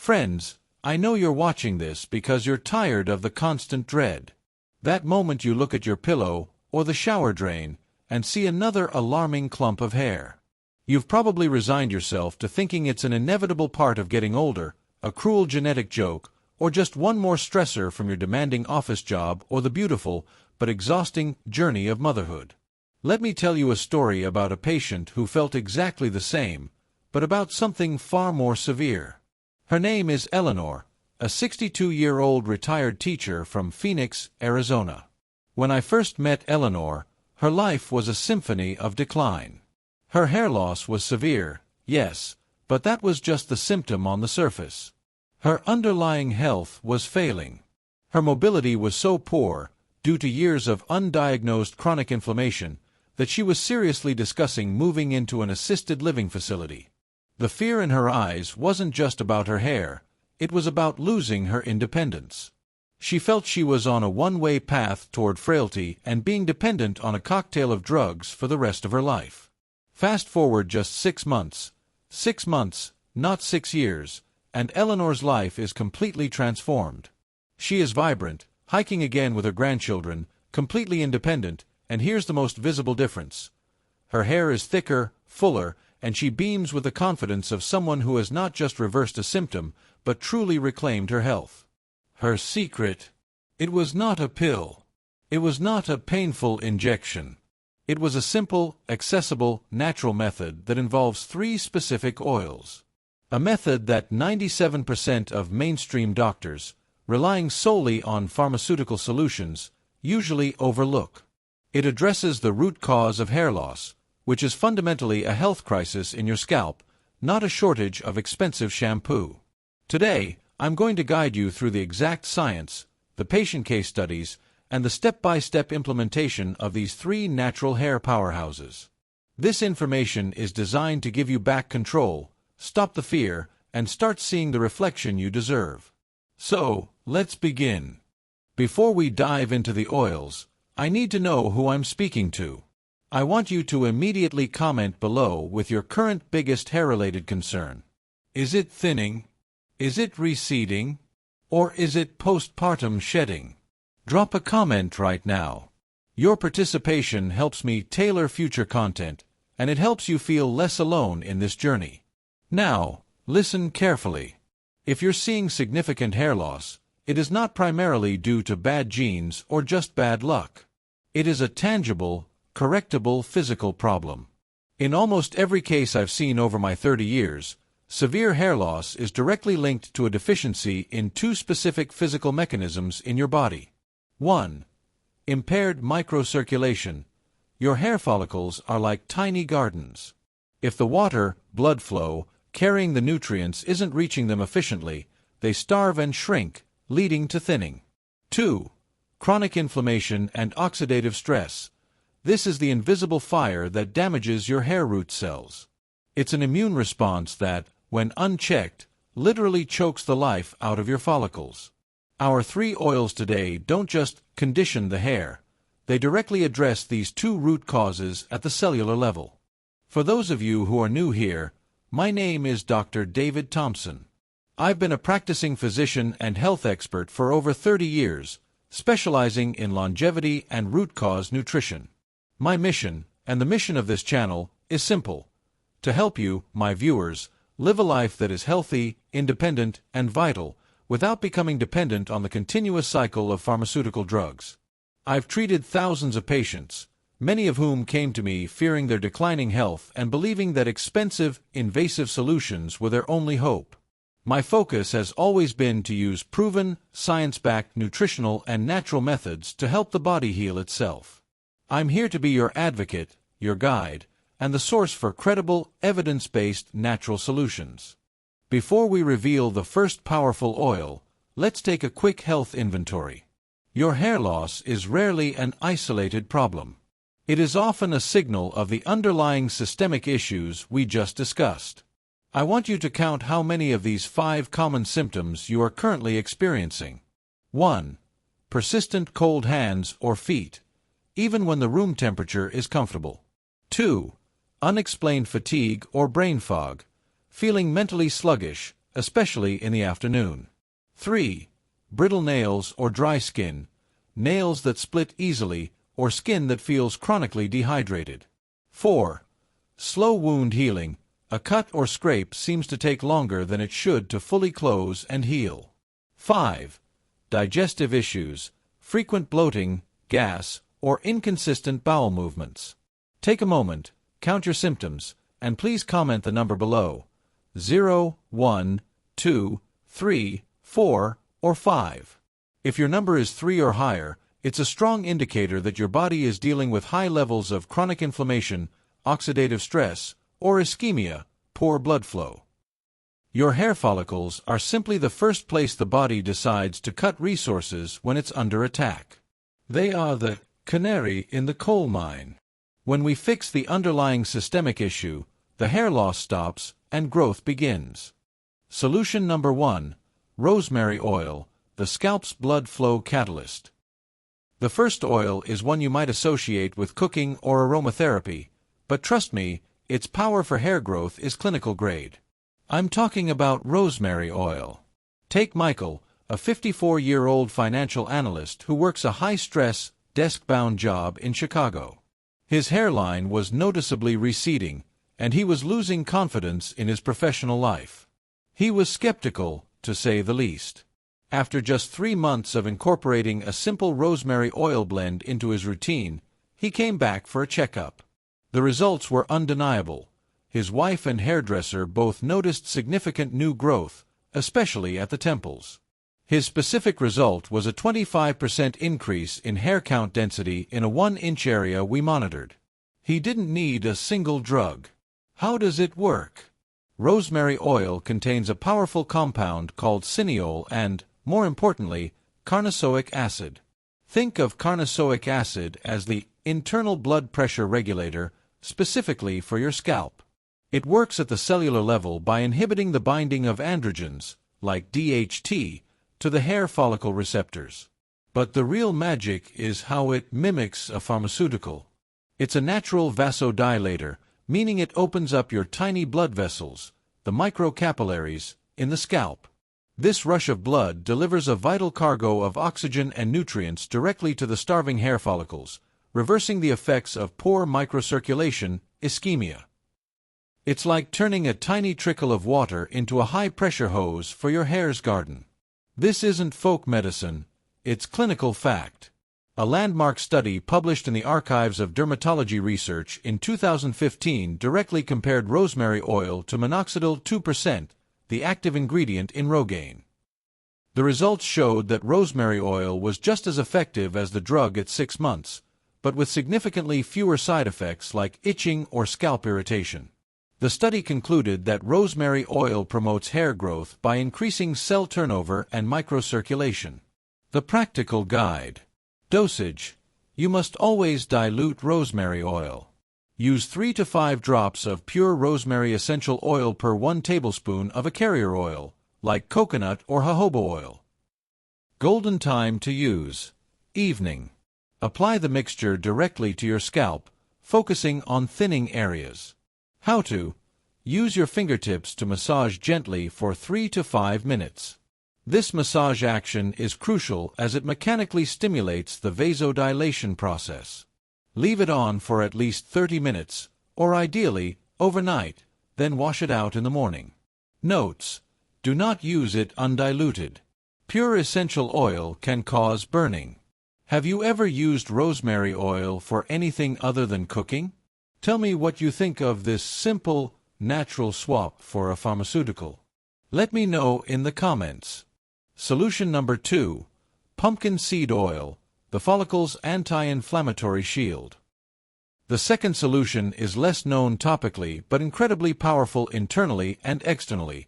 Friends, I know you're watching this because you're tired of the constant dread. That moment you look at your pillow or the shower drain and see another alarming clump of hair. You've probably resigned yourself to thinking it's an inevitable part of getting older, a cruel genetic joke, or just one more stressor from your demanding office job or the beautiful but exhausting journey of motherhood. Let me tell you a story about a patient who felt exactly the same, but about something far more severe. Her name is Eleanor, a 62-year-old retired teacher from Phoenix, Arizona. When I first met Eleanor, her life was a symphony of decline. Her hair loss was severe, yes, but that was just the symptom on the surface. Her underlying health was failing. Her mobility was so poor, due to years of undiagnosed chronic inflammation, that she was seriously discussing moving into an assisted living facility. The fear in her eyes wasn't just about her hair, it was about losing her independence. She felt she was on a one-way path toward frailty and being dependent on a cocktail of drugs for the rest of her life. Fast forward just 6 months. 6 months, not 6 years, and Eleanor's life is completely transformed. She is vibrant, hiking again with her grandchildren, completely independent, and here's the most visible difference. Her hair is thicker, fuller, and she beams with the confidence of someone who has not just reversed a symptom, but truly reclaimed her health. Her secret? It was not a pill. It was not a painful injection. It was a simple, accessible, natural method that involves 3 specific oils. A method that 97% of mainstream doctors, relying solely on pharmaceutical solutions, usually overlook. It addresses the root cause of hair loss, which is fundamentally a health crisis in your scalp, not a shortage of expensive shampoo. Today, I'm going to guide you through the exact science, the patient case studies, and the step-by-step implementation of these 3 natural hair powerhouses. This information is designed to give you back control, stop the fear, and start seeing the reflection you deserve. So, let's begin. Before we dive into the oils, I need to know who I'm speaking to. I want you to immediately comment below with your current biggest hair-related concern. Is it thinning? Is it receding? Or is it postpartum shedding? Drop a comment right now. Your participation helps me tailor future content, and it helps you feel less alone in this journey. Now, listen carefully. If you're seeing significant hair loss, it is not primarily due to bad genes or just bad luck. It is a tangible, correctable physical problem. In almost every case I've seen over my 30 years, severe hair loss is directly linked to a deficiency in 2 specific physical mechanisms in your body. 1. Impaired microcirculation. Your hair follicles are like tiny gardens. If the water, blood flow, carrying the nutrients isn't reaching them efficiently, they starve and shrink, leading to thinning. 2. Chronic inflammation and oxidative stress. This is the invisible fire that damages your hair root cells. It's an immune response that, when unchecked, literally chokes the life out of your follicles. Our 3 oils today don't just condition the hair, they directly address these 2 root causes at the cellular level. For those of you who are new here, my name is Dr. David Thompson. I've been a practicing physician and health expert for over 30 years, specializing in longevity and root cause nutrition. My mission, and the mission of this channel, is simple: to help you, my viewers, live a life that is healthy, independent, and vital, without becoming dependent on the continuous cycle of pharmaceutical drugs. I've treated thousands of patients, many of whom came to me fearing their declining health and believing that expensive, invasive solutions were their only hope. My focus has always been to use proven, science-backed nutritional and natural methods to help the body heal itself. I'm here to be your advocate, your guide, and the source for credible, evidence-based natural solutions. Before we reveal the first powerful oil, let's take a quick health inventory. Your hair loss is rarely an isolated problem. It is often a signal of the underlying systemic issues we just discussed. I want you to count how many of these 5 common symptoms you are currently experiencing. 1. Persistent cold hands or feet, even when the room temperature is comfortable. 2. Unexplained fatigue or brain fog, feeling mentally sluggish, especially in the afternoon. 3. Brittle nails or dry skin, nails that split easily, or skin that feels chronically dehydrated. 4. Slow wound healing, a cut or scrape seems to take longer than it should to fully close and heal. 5. Digestive issues, frequent bloating, gas, or inconsistent bowel movements. Take a moment, count your symptoms, and please comment the number below: 0, 1, 2, 3, 4, or 5. If your number is 3 or higher, it's a strong indicator that your body is dealing with high levels of chronic inflammation, oxidative stress, or ischemia, poor blood flow. Your hair follicles are simply the first place the body decides to cut resources when it's under attack. They are the canary in the coal mine. When we fix the underlying systemic issue, the hair loss stops and growth begins. Solution number 1: rosemary oil, the scalp's blood flow catalyst. The first oil is one you might associate with cooking or aromatherapy, but trust me, its power for hair growth is clinical grade. I'm talking about rosemary oil. Take Michael, a 54-year-old financial analyst who works a high-stress, desk-bound job in Chicago. His hairline was noticeably receding, and he was losing confidence in his professional life. He was skeptical, to say the least. After just 3 months of incorporating a simple rosemary oil blend into his routine, he came back for a checkup. The results were undeniable. His wife and hairdresser both noticed significant new growth, especially at the temples. His specific result was a 25% increase in hair count density in a 1-inch area we monitored. He didn't need a single drug. How does it work? Rosemary oil contains a powerful compound called cineol and, more importantly, carnosoic acid. Think of carnosoic acid as the internal blood pressure regulator, specifically for your scalp. It works at the cellular level by inhibiting the binding of androgens, like DHT, to the hair follicle receptors. But the real magic is how it mimics a pharmaceutical. It's a natural vasodilator, meaning it opens up your tiny blood vessels, the microcapillaries, in the scalp. This rush of blood delivers a vital cargo of oxygen and nutrients directly to the starving hair follicles, reversing the effects of poor microcirculation, ischemia. It's like turning a tiny trickle of water into a high-pressure hose for your hair's garden. This isn't folk medicine, it's clinical fact. A landmark study published in the Archives of Dermatology Research in 2015 directly compared rosemary oil to minoxidil 2%, the active ingredient in Rogaine. The results showed that rosemary oil was just as effective as the drug at 6 months, but with significantly fewer side effects like itching or scalp irritation. The study concluded that rosemary oil promotes hair growth by increasing cell turnover and microcirculation. The practical guide. Dosage. You must always dilute rosemary oil. Use 3 to 5 drops of pure rosemary essential oil per 1 tablespoon of a carrier oil, like coconut or jojoba oil. Golden time to use. Evening. Apply the mixture directly to your scalp, focusing on thinning areas. How to? Use your fingertips to massage gently for 3 to 5 minutes. This massage action is crucial as it mechanically stimulates the vasodilation process. Leave it on for at least 30 minutes, or ideally, overnight, then wash it out in the morning. Notes: do not use it undiluted. Pure essential oil can cause burning. Have you ever used rosemary oil for anything other than cooking? Tell me what you think of this simple, natural swap for a pharmaceutical. Let me know in the comments. Solution number 2. Pumpkin seed oil, the follicle's anti-inflammatory shield. The second solution is less known topically but incredibly powerful internally and externally.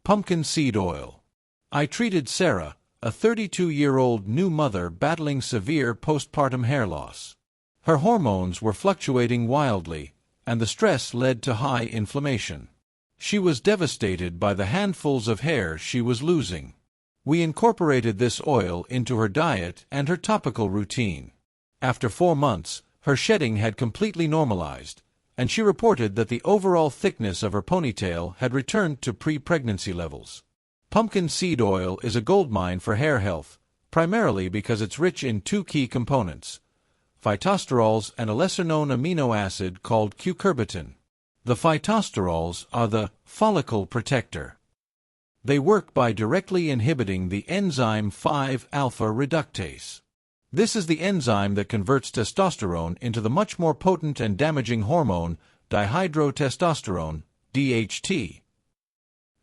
Pumpkin seed oil. I treated Sarah, a 32-year-old new mother battling severe postpartum hair loss. Her hormones were fluctuating wildly, and the stress led to high inflammation. She was devastated by the handfuls of hair she was losing. We incorporated this oil into her diet and her topical routine. After 4 months, her shedding had completely normalized, and she reported that the overall thickness of her ponytail had returned to pre-pregnancy levels. Pumpkin seed oil is a goldmine for hair health, primarily because it's rich in two key components: phytosterols and a lesser-known amino acid called cucurbitine. The phytosterols are the follicle protector. They work by directly inhibiting the enzyme 5-alpha reductase. This is the enzyme that converts testosterone into the much more potent and damaging hormone dihydrotestosterone, DHT.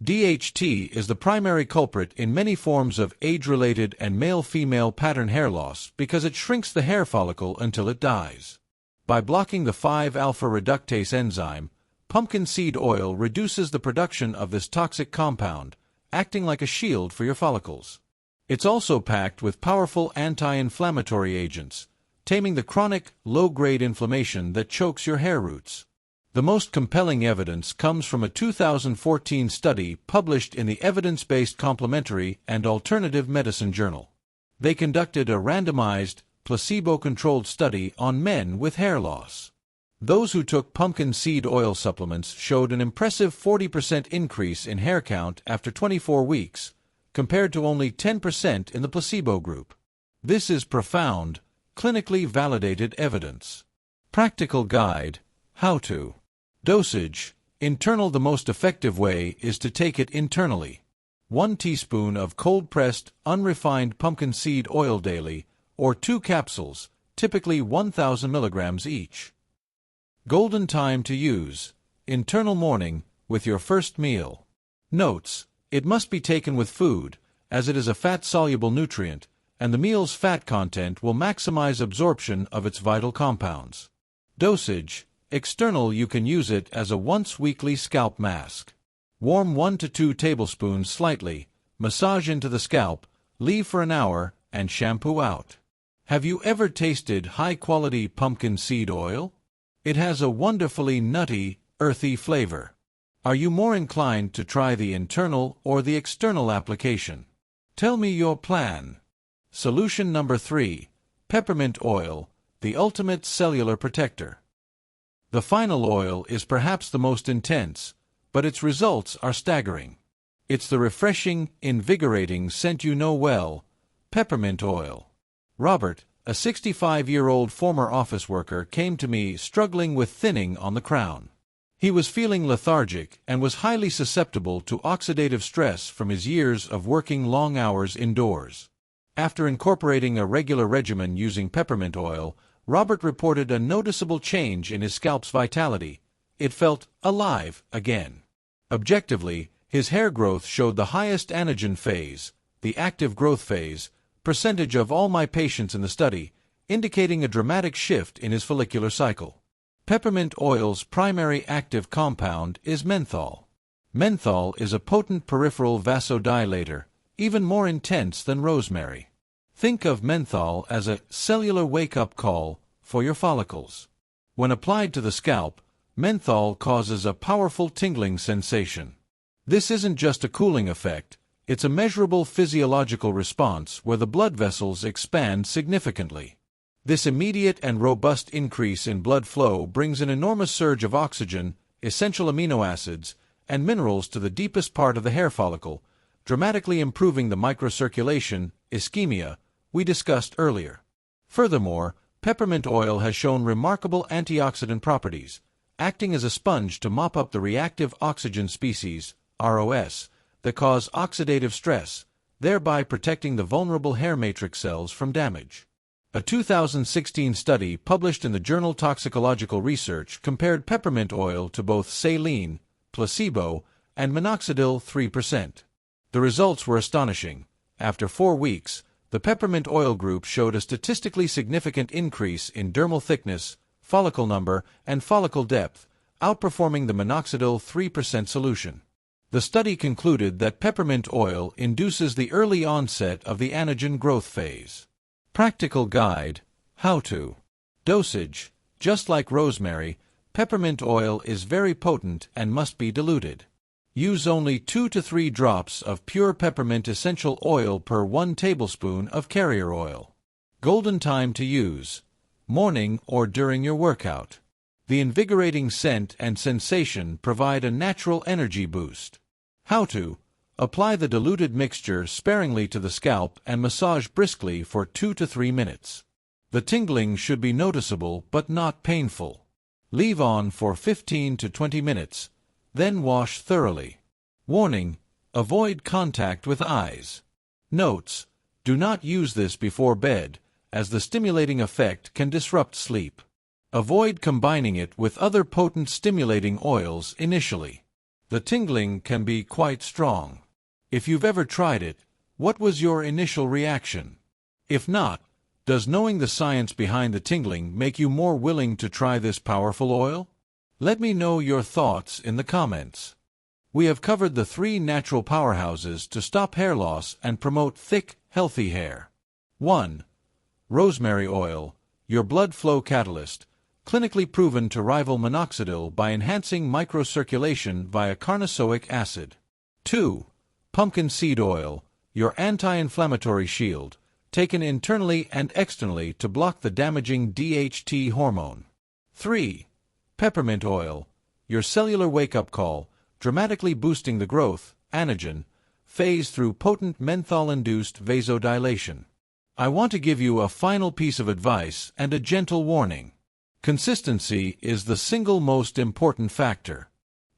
DHT is the primary culprit in many forms of age-related and male-female pattern hair loss because it shrinks the hair follicle until it dies. By blocking the 5-alpha reductase enzyme, pumpkin seed oil reduces the production of this toxic compound, acting like a shield for your follicles. It's also packed with powerful anti-inflammatory agents, taming the chronic, low-grade inflammation that chokes your hair roots. The most compelling evidence comes from a 2014 study published in the Evidence-Based Complementary and Alternative Medicine Journal. They conducted a randomized, placebo-controlled study on men with hair loss. Those who took pumpkin seed oil supplements showed an impressive 40% increase in hair count after 24 weeks, compared to only 10% in the placebo group. This is profound, clinically validated evidence. Practical guide: how to. Dosage: internal. The most effective way is to take it internally. 1 teaspoon of cold-pressed, unrefined pumpkin seed oil daily, or 2 capsules, typically 1,000 milligrams each. Golden time to use: internal morning, with your first meal. Notes: it must be taken with food, as it is a fat-soluble nutrient, and the meal's fat content will maximize absorption of its vital compounds. Dosage: external. You can use it as a once-weekly scalp mask. Warm 1 to 2 tablespoons slightly, massage into the scalp, leave for an hour, and shampoo out. Have you ever tasted high-quality pumpkin seed oil? It has a wonderfully nutty, earthy flavor. Are you more inclined to try the internal or the external application? Tell me your plan. Solution number 3. Peppermint oil, the ultimate cellular protector. The final oil is perhaps the most intense, but its results are staggering. It's the refreshing, invigorating scent you know well: peppermint oil. Robert, a 65-year-old former office worker, came to me struggling with thinning on the crown. He was feeling lethargic and was highly susceptible to oxidative stress from his years of working long hours indoors. After incorporating a regular regimen using peppermint oil, Robert reported a noticeable change in his scalp's vitality. It felt alive again. Objectively, his hair growth showed the highest anagen phase, the active growth phase, percentage of all my patients in the study, indicating a dramatic shift in his follicular cycle. Peppermint oil's primary active compound is menthol. Menthol is a potent peripheral vasodilator, even more intense than rosemary. Think of menthol as a cellular wake-up call for your follicles. When applied to the scalp, menthol causes a powerful tingling sensation. This isn't just a cooling effect, it's a measurable physiological response where the blood vessels expand significantly. This immediate and robust increase in blood flow brings an enormous surge of oxygen, essential amino acids, and minerals to the deepest part of the hair follicle, dramatically improving the microcirculation, ischemia, we discussed earlier. Furthermore, peppermint oil has shown remarkable antioxidant properties, acting as a sponge to mop up the reactive oxygen species, ROS, that cause oxidative stress, thereby protecting the vulnerable hair matrix cells from damage. A 2016 study published in the journal Toxicological Research compared peppermint oil to both saline, placebo, and minoxidil 3%. The results were astonishing. After 4 weeks, the peppermint oil group showed a statistically significant increase in dermal thickness, follicle number, and follicle depth, outperforming the minoxidil 3% solution. The study concluded that peppermint oil induces the early onset of the anagen growth phase. Practical guide: how to. Dosage: just like rosemary, peppermint oil is very potent and must be diluted. Use only 2 to 3 drops of pure peppermint essential oil per 1 tablespoon of carrier oil. Golden time to use: morning or during your workout. The invigorating scent and sensation provide a natural energy boost. How to apply the diluted mixture sparingly to the scalp and massage briskly for 2 to 3 minutes. The tingling should be noticeable but not painful. Leave on for 15 to 20 minutes, then wash thoroughly. Warning: avoid contact with eyes. Notes: do not use this before bed, as the stimulating effect can disrupt sleep. Avoid combining it with other potent stimulating oils initially. The tingling can be quite strong. If you've ever tried it, what was your initial reaction? If not, does knowing the science behind the tingling make you more willing to try this powerful oil? Let me know your thoughts in the comments. We have covered the 3 natural powerhouses to stop hair loss and promote thick, healthy hair. 1. Rosemary oil, your blood flow catalyst, clinically proven to rival minoxidil by enhancing microcirculation via carnosoic acid. 2. Pumpkin seed oil, your anti-inflammatory shield, taken internally and externally to block the damaging DHT hormone. 3. Peppermint oil, your cellular wake-up call, dramatically boosting the growth, anagen, phase through potent menthol-induced vasodilation. I want to give you a final piece of advice and a gentle warning. Consistency is the single most important factor.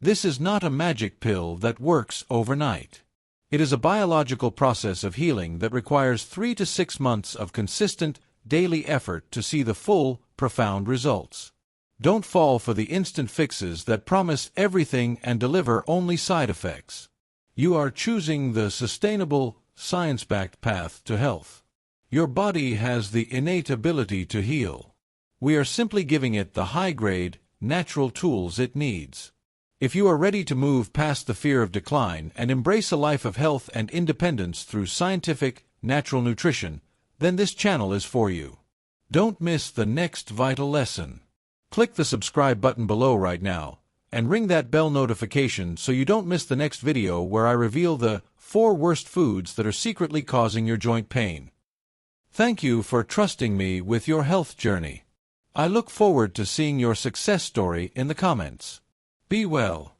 This is not a magic pill that works overnight. It is a biological process of healing that requires 3 to 6 months of consistent, daily effort to see the full, profound results. Don't fall for the instant fixes that promise everything and deliver only side effects. You are choosing the sustainable, science-backed path to health. Your body has the innate ability to heal. We are simply giving it the high-grade, natural tools it needs. If you are ready to move past the fear of decline and embrace a life of health and independence through scientific, natural nutrition, then this channel is for you. Don't miss the next vital lesson. Click the subscribe button below right now, and ring that bell notification so you don't miss the next video where I reveal the 4 worst foods that are secretly causing your joint pain. Thank you for trusting me with your health journey. I look forward to seeing your success story in the comments. Be well.